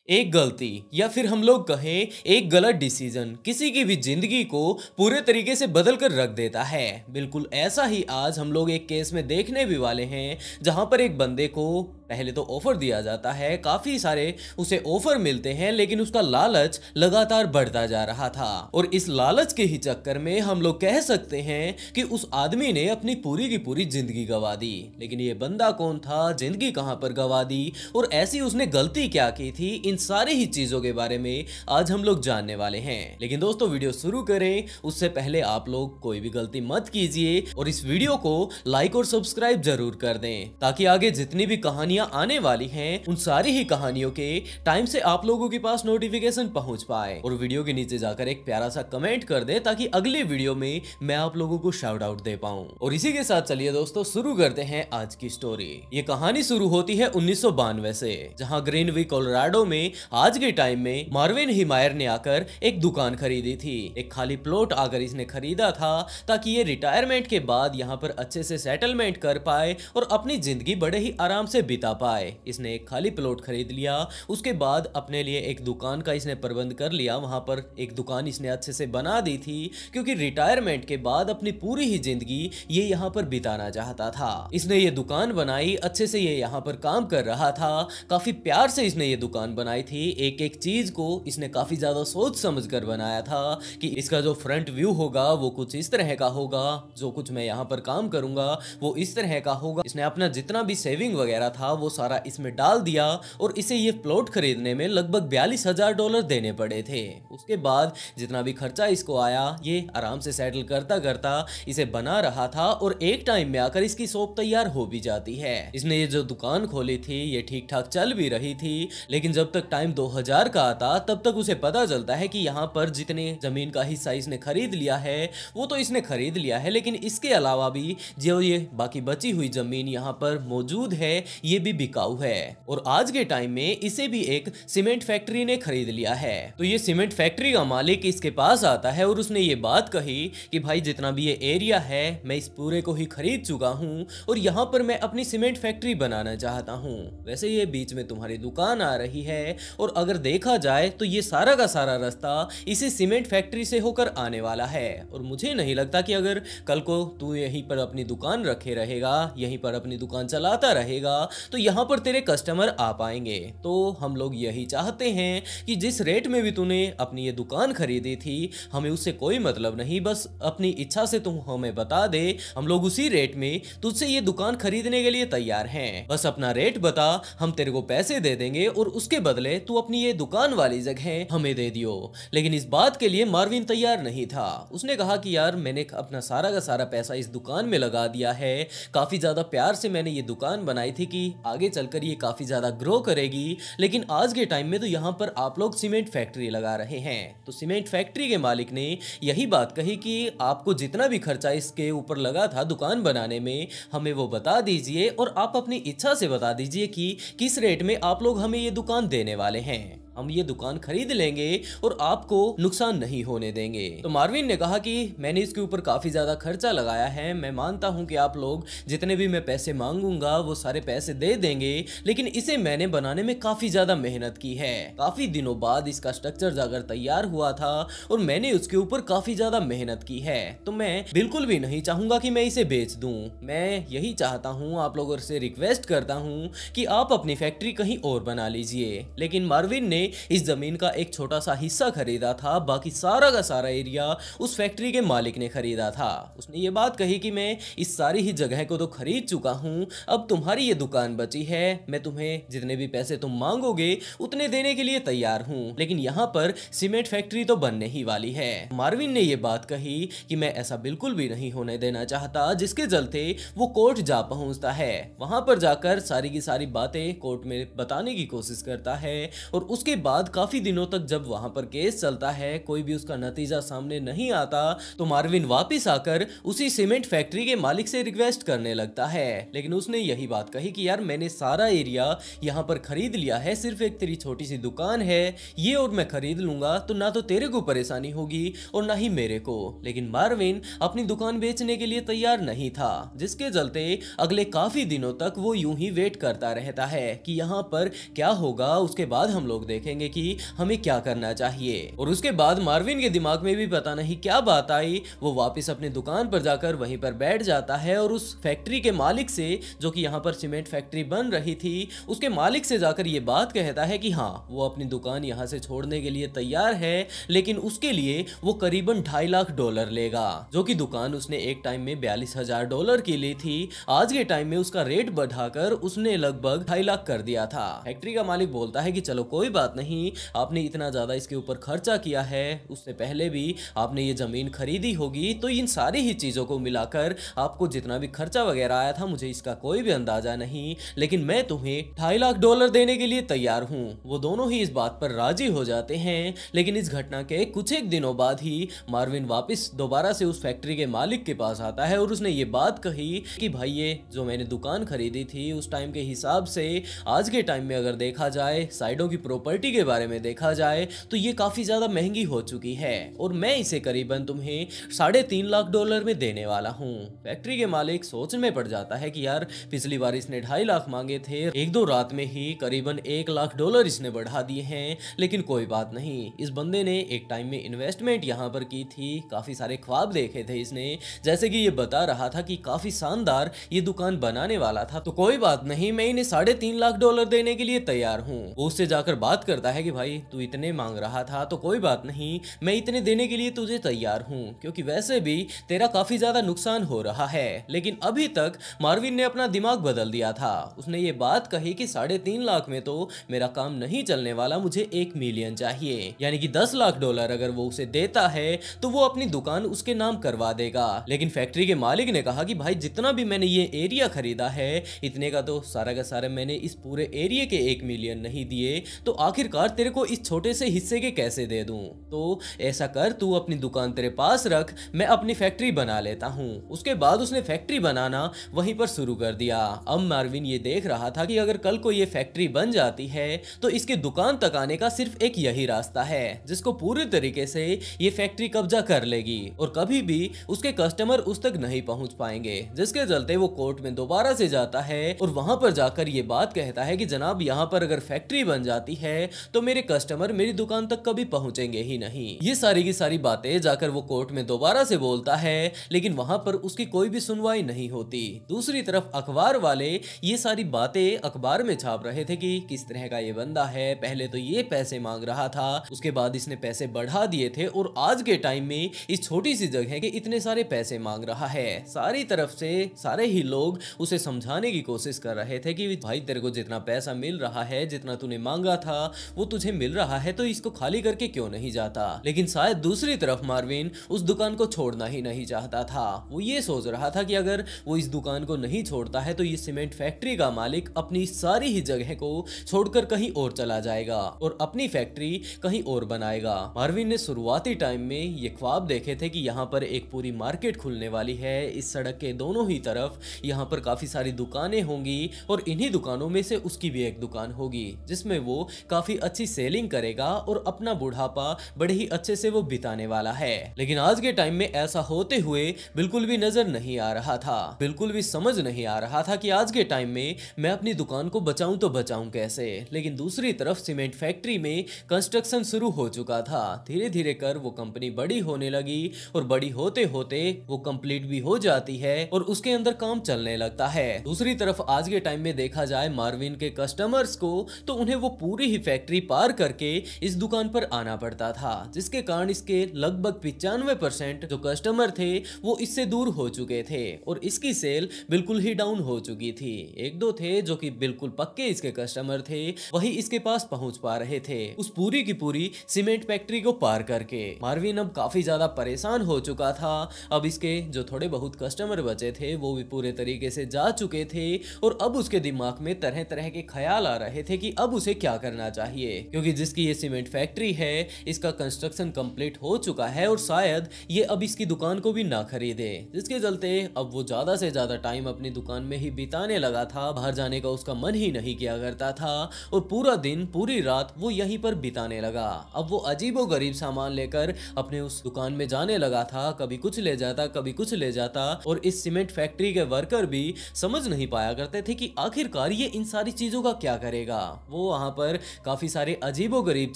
एक गलती या फिर हम लोग कहें एक गलत डिसीजन किसी की भी जिंदगी को पूरे तरीके से बदल कर रख देता है। बिल्कुल ऐसा ही आज हम लोग एक केस में देखने भी वाले हैं, जहां पर एक बंदे को पहले तो ऑफर दिया जाता है, काफी सारे उसे ऑफर मिलते हैं, लेकिन उसका लालच लगातार बढ़ता जा रहा था। और इस लालच के ही चक्कर में हम लोग कह सकते हैं कि उस आदमी ने अपनी पूरी की पूरी जिंदगी गंवा दी। लेकिन ये बंदा कौन था, जिंदगी कहां पर गंवा दी और ऐसी उसने गलती क्या की थी, इन सारी ही चीजों के बारे में आज हम लोग जानने वाले हैं। लेकिन दोस्तों, वीडियो शुरू करें उससे पहले आप लोग कोई भी गलती मत कीजिए और इस वीडियो को लाइक और सब्सक्राइब जरूर कर दें, ताकि आगे जितनी भी कहानियां आने वाली हैं उन सारी ही कहानियों के टाइम से आप लोगों के पास नोटिफिकेशन पहुंच पाए। और वीडियो के नीचे जाकर एक प्यारा सा कमेंट कर दे, ताकि अगले वीडियो में मैं आप लोगों को शाउट आउट दे पाऊं। और इसी के साथ चलिए दोस्तों शुरू करते हैं आज की स्टोरी। ये कहानी शुरू होती है 1992 से, जहां ग्रीनविक कोलोराडो में आज के टाइम में मार्विन हिमायर ने आकर एक दुकान खरीदी थी। एक खाली प्लॉट आकर इसने खरीदा था, ताकि ये रिटायरमेंट के बाद यहाँ पर अच्छे से सेटलमेंट कर पाए और अपनी जिंदगी बड़े ही आराम से बिता पाए। इसने एक खाली प्लॉट खरीद लिया, उसके बाद अपने लिए एक दुकान का इसने प्रबंध कर लिया। वहां पर एक दुकान इसने अच्छे से बना दी थी, क्योंकि रिटायरमेंट के बाद अपनी पूरी ही जिंदगी ये यहाँ पर बिताना चाहता था। इसने ये दुकान बनाई, अच्छे से ये यहाँ पर काम कर रहा था, काफी प्यार से इसने ये दुकान बनाई थी। एक एक चीज को इसने काफी ज्यादा सोच समझ कर बनाया था कि इसका जो फ्रंट व्यू होगा वो कुछ इस तरह का होगा, जो कुछ मैं यहाँ पर काम करूंगा वो इस तरह का होगा। इसने अपना जितना भी सेविंग वगैरह था वो सारा इसमें डाल दिया और इसे ये प्लॉट खरीदने में लगभग $42,000 देने पड़े थे। उसके बाद जितना भी खर्चा इसको आया, ये आराम से सेटल करता करता इसे बना रहा था और एक टाइम में आकर इसकी शॉप तैयार हो भी जाती है। इसने ये जो दुकान खोली थी ये ठीक ठाक चल भी रही थी, लेकिन जब तक टाइम 2000 का आता तब तक उसे पता चलता है कि यहाँ पर जितने जमीन का हिस्सा इसने खरीद लिया है वो तो इसने खरीद लिया है, लेकिन इसके अलावा भी जो ये बाकी बची हुई जमीन यहाँ पर मौजूद है ये भी बिकाऊ है। और आज के टाइम में इसे भी एक सीमेंट फैक्ट्री ने खरीद लिया है। तो ये सीमेंट फैक्ट्री का मालिक इसके पास आता है और उसने ये बात कही कि भाई जितना भी ये एरिया है मैं इस पूरे को ही खरीद चुका हूँ और यहाँ पर मैं अपनी सीमेंट फैक्ट्री बनाना चाहता हूँ। वैसे ये बीच में तुम्हारी दुकान आ रही है और अगर देखा जाए तो ये सारा का सारा रास्ता इसी सीमेंट फैक्ट्री से होकर आने वाला है। और मुझे नहीं लगता कि अगर कल को तू यहीं पर अपनी दुकान रखे रहेगा, यहीं पर अपनी दुकान चलाता रहेगा, तो यहाँ पर तेरे कस्टमर आ पाएंगे। तो हम लोग यही चाहते हैं कि जिस रेट में भी तूने अपनी ये दुकान खरीदी थी हमें उससे कोई मतलब नहीं, बस अपनी इच्छा से तू हमें बता दे, हम लोग उसी रेट में तुझसे ये दुकान खरीदने के लिए तैयार हैं। बस अपना रेट बता, हम तेरे को पैसे दे देंगे और उसके बदले तू अपनी ये दुकान वाली जगह हमें दे दियो। लेकिन इस बात के लिए मार्विन तैयार नहीं था। उसने कहा कि यार मैंने अपना सारा का सारा पैसा इस दुकान में लगा दिया है, काफी ज्यादा प्यार से मैंने ये दुकान बनाई थी कि आगे चलकर ये काफी ज्यादा ग्रो करेगी, लेकिन आज के टाइम में तो यहाँ पर आप लोग सीमेंट फैक्ट्री लगा रहे हैं। तो सीमेंट फैक्ट्री के मालिक ने यही बात कही कि आपको जितना भी खर्चा इसके ऊपर लगा था दुकान बनाने में हमें वो बता दीजिए और आप अपनी इच्छा से बता दीजिए कि किस रेट में आप लोग हमें ये दुकान देने वाले हैं। हम ये दुकान खरीद लेंगे और आपको नुकसान नहीं होने देंगे। तो मार्विन ने कहा कि मैंने इसके ऊपर काफी ज्यादा खर्चा लगाया है, मैं मानता हूं कि आप लोग जितने भी मैं पैसे मांगूंगा वो सारे पैसे दे देंगे, लेकिन इसे मैंने बनाने में काफी ज्यादा मेहनत की है। काफी दिनों बाद इसका स्ट्रक्चर जाकर तैयार हुआ था और मैंने उसके ऊपर काफी ज्यादा मेहनत की है, तो मैं बिल्कुल भी नहीं चाहूंगा कि मैं इसे बेच दूं। मैं यही चाहता हूं, आप लोगों से रिक्वेस्ट करता हूं कि आप अपनी फैक्ट्री कहीं और बना लीजिए। लेकिन मार्विन ने इस जमीन का एक छोटा सा हिस्सा खरीदा था, बाकी सारा का सारा एरिया उस फैक्ट्री के मालिक ने खरीदा था। उसने ये बात कही कि मैं इस सारी ही जगह को तो खरीद चुका हूं, अब तुम्हारी ये दुकान बची है, मैं तुम्हें जितने भी पैसे तुम मांगोगे उतने देने के लिए तैयार हूं, लेकिन यहाँ पर सीमेंट फैक्ट्री तो बनने ही वाली है। मार्विन ने ये बात कही कि मैं ऐसा बिल्कुल भी नहीं होने देना चाहता, जिसके चलते वो कोर्ट जा पहुंचता है। वहां पर जाकर सारी की सारी बातें कोर्ट में बताने की कोशिश करता है और उसके बाद काफी दिनों तक जब वहां पर केस चलता है कोई भी उसका नतीजा सामने नहीं आता, तो मार्विन वापस आकर उसी सीमेंट फैक्ट्री के मालिक से रिक्वेस्ट करने लगता है। लेकिन उसने यही बात कही कि यार मैंने सारा एरिया यहाँ पर खरीद लिया है, सिर्फ एक तेरी छोटी सी दुकान है ये और मैं खरीद लूंगा, तो ना तो तेरे को परेशानी होगी और ना ही मेरे को। लेकिन मार्विन अपनी दुकान बेचने के लिए तैयार नहीं था, जिसके चलते अगले काफी दिनों तक वो यूं ही वेट करता रहता है कि यहाँ पर क्या होगा, उसके बाद हम लोग देखेंगे। देखेंगे कि हमें क्या करना चाहिए। और उसके बाद मार्विन के दिमाग में भी पता नहीं क्या बात आई, वो वापस अपनी दुकान पर जाकर वहीं पर बैठ जाता है और उस फैक्ट्री के मालिक से, जो कि यहाँ पर सीमेंट फैक्ट्री बन रही थी, उसके मालिक से जाकर ये बात कहता है कि हाँ, वो अपनी दुकान यहाँ से छोड़ने के लिए तैयार है, लेकिन उसके लिए वो करीबन $2.5 लाख लेगा, जो कि दुकान उसने एक टाइम में $42,000 की ली थी। आज के टाइम में उसका रेट बढ़ाकर उसने लगभग 2.5 लाख कर दिया था। फैक्ट्री का मालिक बोलता है कि चलो कोई बात नहीं, आपने इतना ज्यादा इसके ऊपर खर्चा किया है, उससे पहले भी आपने ये जमीन खरीदी होगी, तो इन सारी ही चीजों को मिलाकर आपको जितना भी खर्चा वगैरह आया था मुझे इसका कोई भी अंदाजा नहीं, लेकिन मैं तुम्हें $2.5 लाख देने के लिए तैयार हूं। वो दोनों ही इस बात पर राजी हो जाते हैं। लेकिन इस घटना के कुछ एक दिनों बाद ही मार्विन वापस दोबारा से उस फैक्ट्री के मालिक के पास आता है और उसने ये बात कही कि भाई, ये जो मैंने दुकान खरीदी थी उस टाइम के हिसाब से आज के टाइम में अगर देखा जाए, साइडों की प्रॉपर्टी के बारे में देखा जाए, तो ये काफी ज्यादा महंगी हो चुकी है और मैं इसे करीबन तुम्हें $3.5 लाख में देने वाला हूँ। फैक्ट्री के मालिक सोच में पड़ जाता है कि यार, पिछली बार इसने 2.5 लाख मांगे थे, एक दो रात में ही करीबन $1 लाख इसने बढ़ा दिए हैं। लेकिन कोई बात नहीं, इस बंदे ने एक टाइम में इन्वेस्टमेंट यहाँ पर की थी, काफी सारे ख्वाब देखे थे इसने, जैसे कि ये बता रहा था कि काफी शानदार ये दुकान बनाने वाला था, तो कोई बात नहीं, मैं इन्हें $3.5 लाख देने के लिए तैयार हूँ। वो उससे जाकर बात करता है कि भाई, तू इतने मांग रहा था तो कोई बात नहीं, मैं इतने देने के लिए तुझे तैयार हूँ, क्योंकि वैसे भी तेरा काफी ज्यादा नुकसान हो रहा है। लेकिन अभी तक मार्विन ने अपना दिमाग बदल दिया था। उसने ये बात कही कि 3.5 लाख में तो मेरा काम नहीं चलने वाला, मुझे 1 मिलियन चाहिए, यानी कि $10 लाख अगर वो उसे देता है तो वो अपनी दुकान उसके नाम करवा देगा। लेकिन फैक्ट्री के मालिक ने कहा कि भाई, जितना भी मैंने ये एरिया खरीदा है, इतने का तो सारा का सारा मैंने इस पूरे एरिया के 1 मिलियन नहीं दिए, तो आखिरकार तेरे को इस छोटे से हिस्से के कैसे दे दूं? तो ऐसा कर, तू अपनी दुकान तेरे पास रख, मैं अपनी फैक्ट्री बना लेता हूं। उसके बाद उसने फैक्ट्री बनाना वहीं पर शुरू कर दिया। अब मार्विन ये देख रहा था कि अगर कल को ये फैक्ट्री बन जाती है तो इसके दुकान तक आने का सिर्फ एक यही रास्ता है, जिसको पूरी तरीके से ये फैक्ट्री कब्जा कर लेगी और कभी भी उसके कस्टमर उस तक नहीं पहुंच पाएंगे, जिसके चलते वो कोर्ट में दोबारा से जाता है और वहां पर जाकर ये बात कहता है कि जनाब, यहाँ पर अगर फैक्ट्री बन जाती है तो मेरे कस्टमर मेरी दुकान तक कभी पहुंचेंगे ही नहीं। ये सारी की सारी बातें जाकर वो कोर्ट में दोबारा से बोलता है, लेकिन वहां पर उसकी कोई भी सुनवाई नहीं होती। दूसरी तरफ अखबार वाले ये सारी बातें अखबार में छाप रहे थे कि किस तरह का ये बंदा है, पहले तो ये पैसे मांग रहा था, उसके बाद इसने पैसे बढ़ा दिए थे और आज के टाइम में इस छोटी सी जगह के इतने सारे पैसे मांग रहा है। सारी तरफ से सारे ही लोग उसे समझाने की कोशिश कर रहे थे कि भाई, तेरे को जितना पैसा मिल रहा है, जितना तूने मांगा था वो तुझे मिल रहा है, तो इसको खाली करके क्यों नहीं जाता। लेकिन शायद दूसरी तरफ मार्विन उस दुकान को छोड़ना ही नहीं चाहता था। वो ये सोच रहा था कि अगर वो इस दुकान को नहीं छोड़ता है तो ये सीमेंट फैक्ट्री का मालिक अपनी सारी ही जगह को छोड़कर कहीं और चला जाएगा और अपनी फैक्ट्री कहीं और बनाएगा। मार्विन ने शुरुआती टाइम में ये ख्वाब देखे थे कि यहाँ पर एक पूरी मार्केट खुलने वाली है, इस सड़क के दोनों ही तरफ यहाँ पर काफी सारी दुकानें होंगी और इन्हीं दुकानों में से उसकी भी एक दुकान होगी, जिसमें वो काफी अच्छी सेलिंग करेगा और अपना बुढ़ापा बड़े ही अच्छे से वो बिताने वाला है। लेकिन आज के टाइम में ऐसा होते हुए बिल्कुल भी नजर नहीं आ रहा था, बिल्कुल भी समझ नहीं आ रहा था कि आज के टाइम में मैं अपनी दुकान को बचाऊं तो बचाऊं कैसे। लेकिन दूसरी तरफ सीमेंट फैक्ट्री में कंस्ट्रक्शन शुरू हो चुका था। धीरे धीरे कर वो कंपनी बड़ी होने लगी और बड़ी होते होते वो कंप्लीट भी हो जाती है और उसके अंदर काम चलने लगता है। दूसरी तरफ आज के टाइम में देखा जाए मार्विन के कस्टमर्स को, तो उन्हें वो पूरी ही फैक्ट्री पार करके इस दुकान पर आना पड़ता था, जिसके कारण इसके लगभग 95% जो कस्टमर थे वो इससे दूर हो चुके थे और इसकी सेल बिल्कुल ही डाउन हो चुकी थी। एक दो थे जो कि बिल्कुल पक्के इसके कस्टमर थे, वही इसके पास पहुंच पा रहे थे उस पूरी की पूरी सीमेंट फैक्ट्री को पार करके। मार्विन अब काफी ज्यादा परेशान हो चुका था। अब इसके जो थोड़े बहुत कस्टमर बचे थे वो भी पूरे तरीके से जा चुके थे और अब उसके दिमाग में तरह तरह के ख्याल आ रहे थे कि अब उसे क्या करना चाहिए, क्योंकि जिसकी ये सीमेंट फैक्ट्री है इसका कंस्ट्रक्शन कंप्लीट हो चुका है और शायद ये अब इसकी दुकान को भी ना खरीदे, जिसके चलते अब वो ज्यादा से ज्यादा टाइम अपनी दुकान में ही बिताने लगा था। बाहर जाने का उसका मन ही नहीं किया करता था और पूरा दिन पूरी रात वो यहीं पर बिताने लगा। अब वो अजीबो गरीब सामान लेकर अपने उस दुकान में जाने लगा था, कभी कुछ ले जाता कभी कुछ ले जाता और इस सीमेंट फैक्ट्री के वर्कर भी समझ नहीं पाया करते थे कि आखिरकार ये इन सारी चीजों का क्या करेगा। वो वहां पर काफी काफी सारे अजीबोगरीब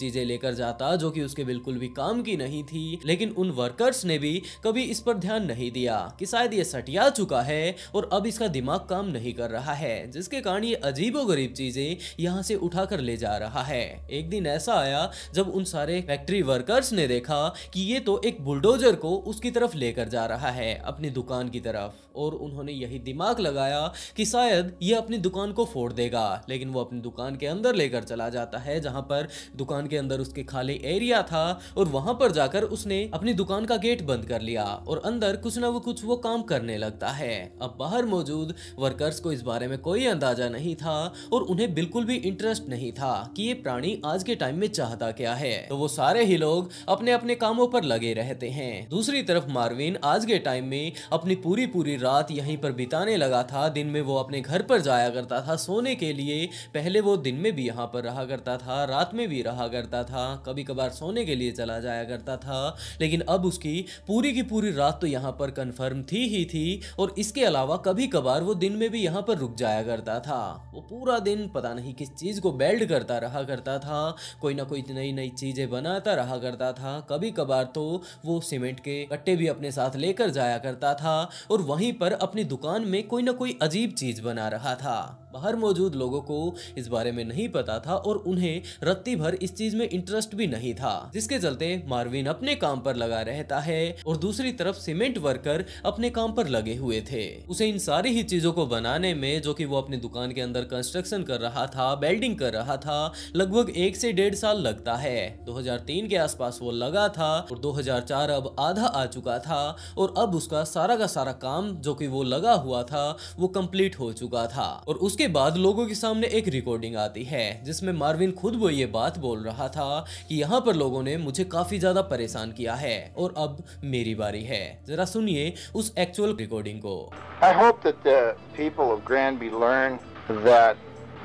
चीजें लेकर जाता जो कि उसके बिल्कुल भी काम की नहीं थी, लेकिन उन वर्कर्स ने भी कभी इस पर ध्यान नहीं दिया कि शायद ये सटिया चुका है और अब इसका दिमाग काम नहीं कर रहा है, जिसके कारण ये अजीबोगरीब चीजें यहाँ से उठाकर ले जा रहा है। एक दिन ऐसा आया जब उन सारे फैक्ट्री वर्कर्स ने देखा कि ये तो एक बुलडोजर को उसकी तरफ लेकर जा रहा है, अपनी दुकान की तरफ, और उन्होंने यही दिमाग लगाया कि शायद ये अपनी दुकान को फोड़ देगा। लेकिन वो अपनी दुकान के अंदर लेकर चला जाता है, जहां पर दुकान के अंदर उसके खाली एरिया था, और वहां पर जाकर उसने अपनी दुकान का गेट बंद कर लिया और अंदर कुछ ना कुछ वो काम करने लगता है। अब बाहर मौजूद वर्कर्स को इस बारे में कोई अंदाजा नहीं था और उन्हें बिल्कुल भी इंटरेस्ट नहीं था कि ये प्राणी आज के टाइम में चाहता क्या है, तो वो सारे ही लोग अपने अपने कामों पर लगे रहते हैं। दूसरी तरफ मार्विन आज के टाइम में अपनी पूरी रात यहीं पर बिताने लगा था। दिन में वो अपने घर पर जाया करता था सोने के लिए। पहले वो दिन में भी यहाँ पर रहा करता था, रात में भी रहा करता था, कभी कभार सोने के लिए चला जाया करता था, लेकिन अब उसकी पूरी की पूरी रात तो यहाँ पर कंफर्म थी ही थी, और इसके अलावा कभी कभार वो दिन में भी यहाँ पर रुक जाया करता था। वो पूरा दिन पता नहीं किस चीज को बेल्ड करता रहा करता था, कोई ना कोई नई नई चीजें बनाता रहा करता था। कभी कभार तो वो सीमेंट के कट्टे भी अपने साथ लेकर जाया करता था और वहीं पर अपनी दुकान में कोई ना कोई अजीब चीज बना रहा था। बाहर मौजूद लोगों को इस बारे में नहीं पता था और उन्हें रत्ती भर इस चीज में इंटरेस्ट भी नहीं था, जिसके चलते मार्विन अपने काम पर लगा रहता है और दूसरी तरफ सीमेंट वर्कर अपने काम पर लगे हुए थे। उसे इन सारी ही चीजों को बनाने में, जो कि वो अपनी दुकान के अंदर कंस्ट्रक्शन कर रहा था, बेल्डिंग कर रहा था, लगभग 1 से 1.5 साल लगता है। 2003 के आसपास वो लगा था और 2004 अब आधा आ चुका था और अब उसका सारा का सारा काम जो कि वो लगा हुआ था वो कंप्लीट हो चुका था। और उसके बाद लोगों के सामने एक रिकॉर्डिंग आती है जिसमें मार्विन खुद वो ये बात बोल रहा था कि यहाँ पर लोगों ने मुझे काफी ज्यादा परेशान किया है और अब मेरी बारी है। जरा सुनिए उस एक्चुअल रिकॉर्डिंग को। I hope that the people of Granby learn that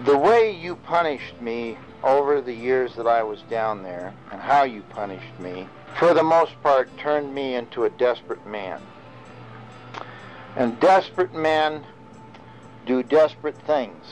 the way you punished me over the years that I was down there and how you punished me, for the most part, turned me into a desperate man. And desperate men do desperate things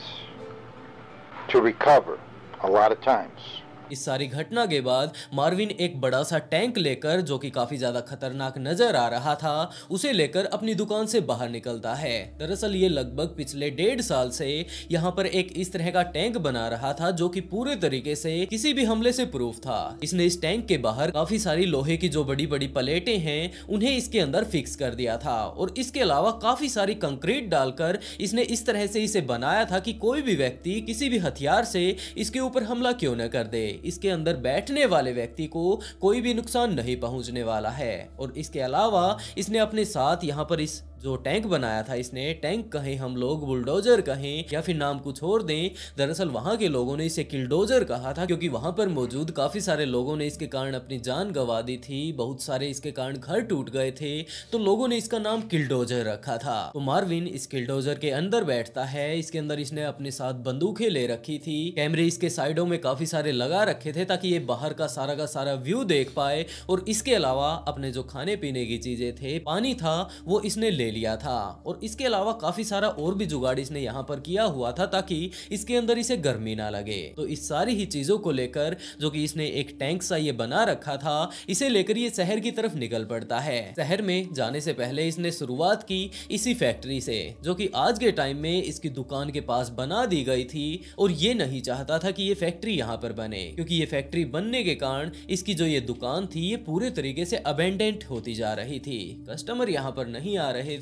to recover a lot of times. इस सारी घटना के बाद Marvin एक बड़ा सा tank लेकर, जो कि काफी ज्यादा खतरनाक नजर आ रहा था, उसे लेकर अपनी दुकान से बाहर निकलता है। दरअसल ये लगभग पिछले 1.5 साल से यहाँ पर एक इस तरह का टैंक बना रहा था जो कि पूरे तरीके से किसी भी हमले से प्रूफ था। इसने इस टैंक के बाहर काफी सारी लोहे की जो बड़ी बड़ी प्लेटें हैं उन्हें इसके अंदर फिक्स कर दिया था और इसके अलावा काफी सारी कंक्रीट डालकर इसने इस तरह से इसे बनाया था कि कोई भी व्यक्ति किसी भी हथियार से इसके ऊपर हमला क्यों न कर दे, इसके अंदर बैठने वाले व्यक्ति को कोई भी नुकसान नहीं पहुंचने वाला है। और इसके अलावा इसने अपने साथ यहाँ पर इस जो टैंक बनाया था, इसने टैंक कहें हम लोग, बुलडोजर कहें या फिर नाम कुछ और दें, दरअसल वहां के लोगों ने इसे किलडोजर कहा था क्योंकि वहां पर मौजूद काफी सारे लोगों ने इसके कारण अपनी जान गंवा दी थी, बहुत सारे इसके कारण घर टूट गए थे, तो लोगों ने इसका नाम किलडोजर रखा था। तो मार्विन इस किलडोजर के अंदर बैठता है। इसके अंदर इसने अपने साथ बंदूकें ले रखी थी, कैमरे इसके साइडों में काफी सारे लगा रखे थे ताकि ये बाहर का सारा व्यू देख पाए, और इसके अलावा अपने जो खाने पीने की चीजें थे, पानी था, वो इसने ले लिया था। और इसके अलावा काफी सारा और भी जुगाड़ इसने यहाँ पर किया हुआ था ताकि इसके अंदर इसे गर्मी ना लगे। तो इस सारी ही चीजों को लेकर, जो कि इसने एक टैंक सा ये बना रखा था, इसे लेकर ये शहर की तरफ निकल पड़ता है। शहर में जाने से पहले इसने शुरुआत की इसी फैक्ट्री से, जो कि आज के टाइम में इसकी दुकान के पास बना दी गई थी, और ये नहीं चाहता था कि ये फैक्ट्री यहाँ पर बने, क्योंकि ये फैक्ट्री बनने के कारण इसकी जो ये दुकान थी ये पूरे तरीके से अबेंडेंट होती जा रही थी। कस्टमर यहाँ पर नहीं आ रहे थे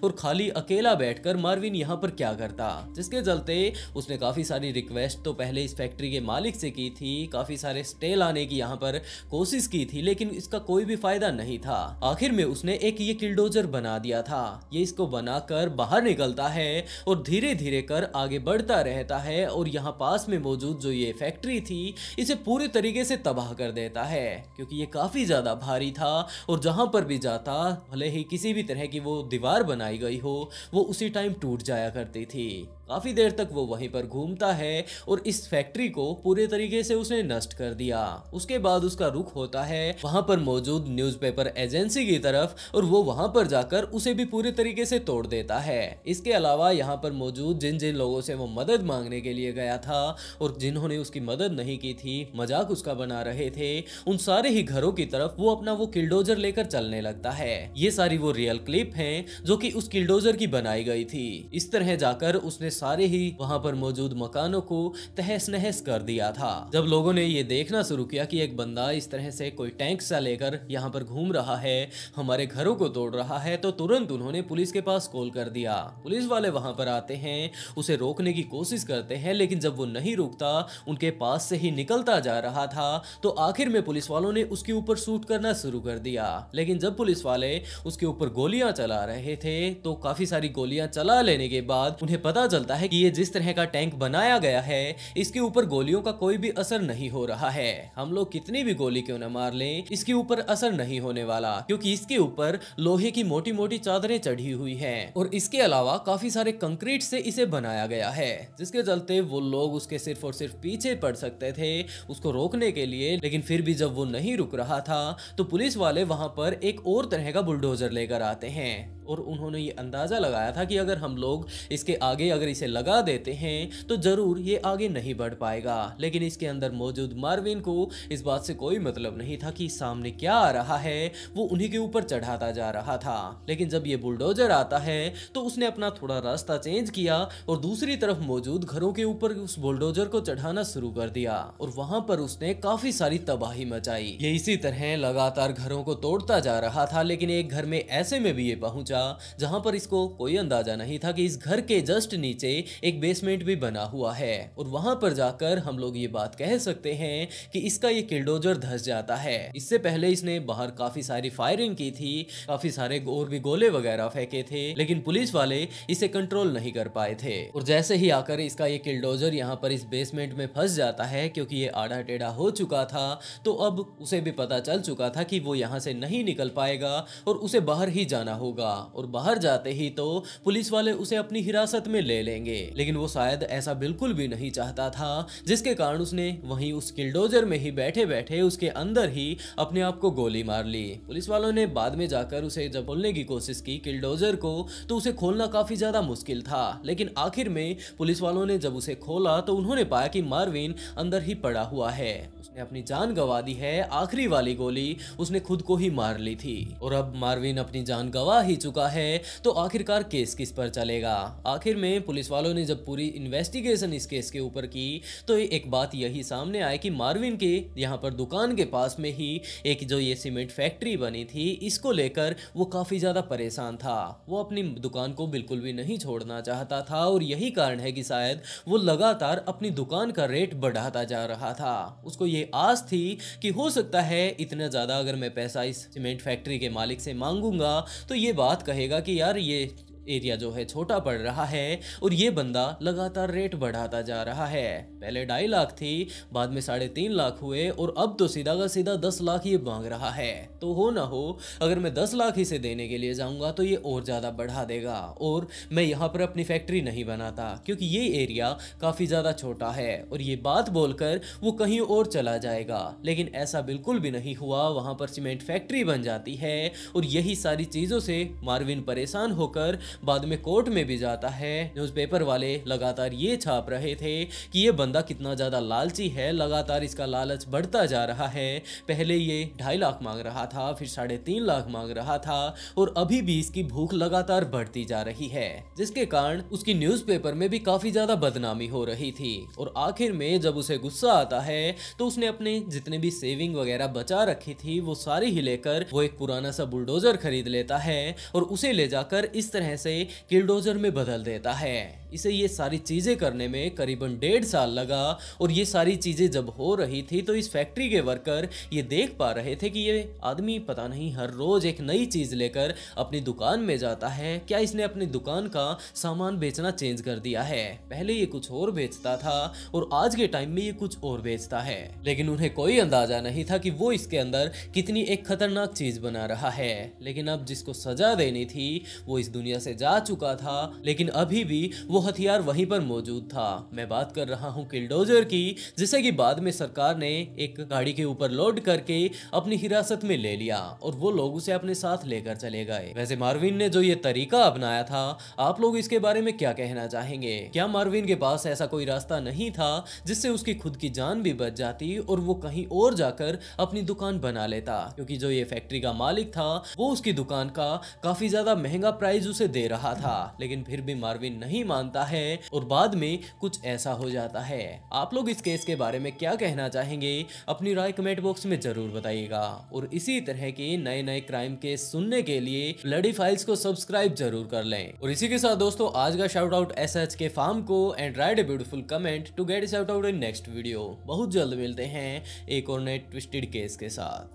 और खाली अकेला बैठकर मार्विन यहाँ पर क्या करता, जिसके चलते उसने काफी सारी रिक्वेस्ट तो पहले इस फैक्ट्री के मालिक से की थी, काफी सारे स्टे लाने की यहाँ पर कोशिश की थी, लेकिन इसका कोई भी फायदा नहीं था। आखिर में उसने एक ये किलडोजर बना दिया था। ये इसको बनाकर बाहर निकलता है और धीरे धीरे कर आगे बढ़ता रहता है और यहाँ पास में मौजूद जो ये फैक्ट्री थी इसे पूरे तरीके से तबाह कर देता है, क्योंकि ये काफी ज्यादा भारी था और जहां पर भी जाता, भले ही किसी भी तरह की वो दीवार बनाई गई हो, वो उसी टाइम टूट जाया करती थी। काफी देर तक वो वहीं पर घूमता है और इस फैक्ट्री को पूरे तरीके से उसने नष्ट कर दिया। उसके बाद उसका रुख होता है वहां पर मौजूद न्यूज़पेपर एजेंसी की तरफ और वो वहां पर जाकर उसे भी पूरे तरीके से तोड़ देता है। इसके अलावा यहाँ पर मौजूद जिन जिन लोगों से वो मदद मांगने के लिए गया था और जिन्होंने उसकी मदद नहीं की थी, मजाक उसका बना रहे थे, उन सारे ही घरों की तरफ वो अपना वो किलडोजर लेकर चलने लगता है। ये सारी वो रियल क्लिप हैं जो कि उस किलडोजर की बनाई गई थी। इस तरह जाकर उसने सारे ही वहां पर मौजूद मकानों को तहस नहस कर दिया था। जब लोगों ने ये देखना शुरू किया कि एक बंदा इस तरह से कोई टैंक सा लेकर यहाँ पर घूम रहा है, हमारे घरों को तोड़ रहा है, तो तुरंत उन्होंने पुलिस के पास कॉल कर दिया। पुलिस वाले वहां पर आते हैं, उसे रोकने की कोशिश करते हैं, लेकिन जब वो नहीं रुकता, उनके पास से ही निकलता जा रहा था, तो आखिर में पुलिस वालों ने उसके ऊपर शूट करना शुरू कर दिया। लेकिन जब पुलिस वाले उसके ऊपर गोलियां चला रहे थे तो काफी सारी गोलियां चला लेने के बाद उन्हें पता चलता है कि ये जिस तरह का टैंक बनाया गया है इसके ऊपर गोलियों का कोई भी असर नहीं हो रहा है। हम लोग कितनी भी गोली क्यों न मार लें, इसके ऊपर असर नहीं होने वाला, क्योंकि इसके ऊपर लोहे की मोटी मोटी चादरें चढ़ी हुई हैं और इसके अलावा काफी सारे कंक्रीट से इसे बनाया गया है, जिसके चलते वो लोग उसके सिर्फ और सिर्फ पीछे पड़ सकते थे उसको रोकने के लिए। लेकिन फिर भी जब वो नहीं रुक रहा था तो पुलिस वाले वहां पर एक और तरह का बुलडोजर लेकर आते हैं और उन्होंने ये अंदाजा लगाया था कि अगर हम लोग इसके आगे अगर इसे लगा देते हैं तो जरूर ये आगे नहीं बढ़ पाएगा। लेकिन इसके अंदर मौजूद मार्विन को इस बात से कोई मतलब नहीं था कि सामने क्या आ रहा है, वो उन्हीं के ऊपर चढ़ाता जा रहा था। लेकिन जब ये बुलडोजर आता है तो उसने अपना थोड़ा रास्ता चेंज किया और दूसरी तरफ मौजूद घरों के ऊपर उस बुलडोजर को चढ़ाना शुरू कर दिया और वहां पर उसने काफी सारी तबाही मचाई। ये इसी तरह लगातार घरों को तोड़ता जा रहा था, लेकिन एक घर में ऐसे में भी ये पहुंचा जहां पर इसको कोई अंदाजा नहीं था कि इस घर के जस्ट नीचे एक बेसमेंट भी बना हुआ है और वहां पर जाकर हम लोग ये बात कह सकते हैं कि इसका ये किलडोजर धंस जाता है। इससे पहले इसने बाहर काफी सारी फायरिंग की थी, काफी सारे और भी गोले वगैरह फेंके थे, लेकिन पुलिस वाले इसे कंट्रोल नहीं कर पाए थे और जैसे ही आकर इसका ये किलडोजर यहाँ पर इस बेसमेंट में फंस जाता है, क्योंकि ये आड़ा टेढ़ा हो चुका था, तो अब उसे भी पता चल चुका था कि वो यहाँ से नहीं निकल पाएगा और उसे बाहर ही जाना होगा और बाहर जाते ही तो पुलिस वाले उसे अपनी हिरासत में ले लेंगे। लेकिन वो शायद ऐसा बिल्कुल भी नहीं चाहता था, जिसके कारण उसने वहीं उस किलडोजर में ही बैठे बैठे उसके अंदर ही अपने आप को गोली मार ली। पुलिस वालों ने बाद में जाकर उसे जब खोलने की कोशिश की किलडोजर को, तो उसे खोलना काफी ज्यादा मुश्किल था। लेकिन आखिर में पुलिस वालों ने जब उसे खोला तो उन्होंने पाया कि मार्विन अंदर ही पड़ा हुआ है, उसने अपनी जान गंवा दी है। आखिरी वाली गोली उसने खुद को ही मार ली थी और अब मार्विन अपनी जान गंवा ही चुका है, तो आखिरकार केस किस पर चलेगा। आखिर में पुलिस वालों ने जब पूरी इन्वेस्टिगेशन इस केस के ऊपर की तो एक बात यही सामने आई कि मार्विन के यहाँ पर दुकान के पास में ही एक जो ये सीमेंट फैक्ट्री बनी थी, इसको लेकर वो काफी ज्यादा परेशान था। वो अपनी दुकान को बिल्कुल भी नहीं छोड़ना चाहता था और यही कारण है कि शायद वो लगातार अपनी दुकान का रेट बढ़ाता जा रहा था। उसको ये आस थी कि हो सकता है इतना ज्यादा अगर मैं पैसा इस सीमेंट फैक्ट्री के मालिक से मांगूंगा तो ये बात कहेगा कि यार ये एरिया जो है छोटा पड़ रहा है और ये बंदा लगातार रेट बढ़ाता जा रहा है। पहले 2.5 लाख थी, बाद में 3.5 लाख हुए और अब तो सीधा का सीधा 10 लाख ये मांग रहा है। तो हो ना हो अगर मैं 10 लाख इसे देने के लिए जाऊंगा तो ये और ज्यादा बढ़ा देगा और मैं यहाँ पर अपनी फैक्ट्री नहीं बनाता, क्योंकि ये एरिया काफी ज्यादा छोटा है। और ये बात बोलकर वो कहीं और चला जाएगा, लेकिन ऐसा बिल्कुल भी नहीं हुआ। वहां पर सीमेंट फैक्ट्री बन जाती है और यही सारी चीजों से मार्विन परेशान होकर बाद में कोर्ट में भी जाता है। न्यूज़पेपर वाले लगातार ये छाप रहे थे कि ये बंदा कितना ज्यादा लालची है, लगातार इसका लालच बढ़ता जा रहा है। पहले ये 2.5 लाख मांग रहा था, फिर 3.5 लाख मांग रहा था और अभी भी इसकी भूख लगातार बढ़ती जा रही है, जिसके कारण उसकी न्यूज़पेपर में भी काफी ज्यादा बदनामी हो रही थी। और आखिर में जब उसे गुस्सा आता है तो उसने अपने जितने भी सेविंग वगैरह बचा रखी थी वो सारी ही लेकर वो एक पुराना सा बुलडोजर खरीद लेता है और उसे ले जाकर इस तरह से किलडोजर में बदल देता है। इसे ये सारी चीजें करने में करीबन 1.5 साल लगा और ये सारी चीजें जब हो रही थी तो इस फैक्ट्री के वर्कर ये देख पा रहे थे कि ये आदमी पता नहीं हर रोज एक नई चीज लेकर अपनी दुकान में जाता है। क्या इसने अपनी दुकान का सामान बेचना चेंज कर दिया है? पहले ये कुछ और बेचता था और आज के टाइम में ये कुछ और बेचता है। लेकिन उन्हें कोई अंदाजा नहीं था कि वो इसके अंदर कितनी एक खतरनाक चीज बना रहा है। लेकिन अब जिसको सजा देनी थी वो इस दुनिया से जा चुका था, लेकिन अभी भी वो वो हथियार वहीं पर मौजूद था। मैं बात कर रहा हूँ किलडोजर की, जिसे कि बाद में सरकार ने एक गाड़ी के ऊपर लोड करके अपनी हिरासत में ले लिया और वो लोग उसे अपने साथ लेकर चले गए। वैसे मार्विन ने जो ये तरीका अपनाया था, आप लोग इसके बारे में क्या कहना चाहेंगे? क्या मार्विन के पास ऐसा कोई रास्ता नहीं था जिससे उसकी खुद की जान भी बच जाती और वो कहीं और जाकर अपनी दुकान बना लेता? क्योंकि जो ये फैक्ट्री का मालिक था वो उसकी दुकान का काफी ज्यादा महंगा प्राइस उसे दे रहा था, लेकिन फिर भी मार्विन नहीं मानता है और बाद में कुछ ऐसा हो जाता है। आप लोग इस केस के बारे में क्या कहना चाहेंगे? अपनी राय कमेंट बॉक्स में जरूर बताइएगा और इसी तरह के नए नए क्राइम केस सुनने के लिए ब्लडी फाइल्स को सब्सक्राइब जरूर कर लें। और इसी के साथ दोस्तों आज का शाउट आउट SHK फार्म को and write a beautiful comment to get shout out in next video. बहुत जल्द मिलते हैं एक और नए ट्विस्टेड केस के साथ।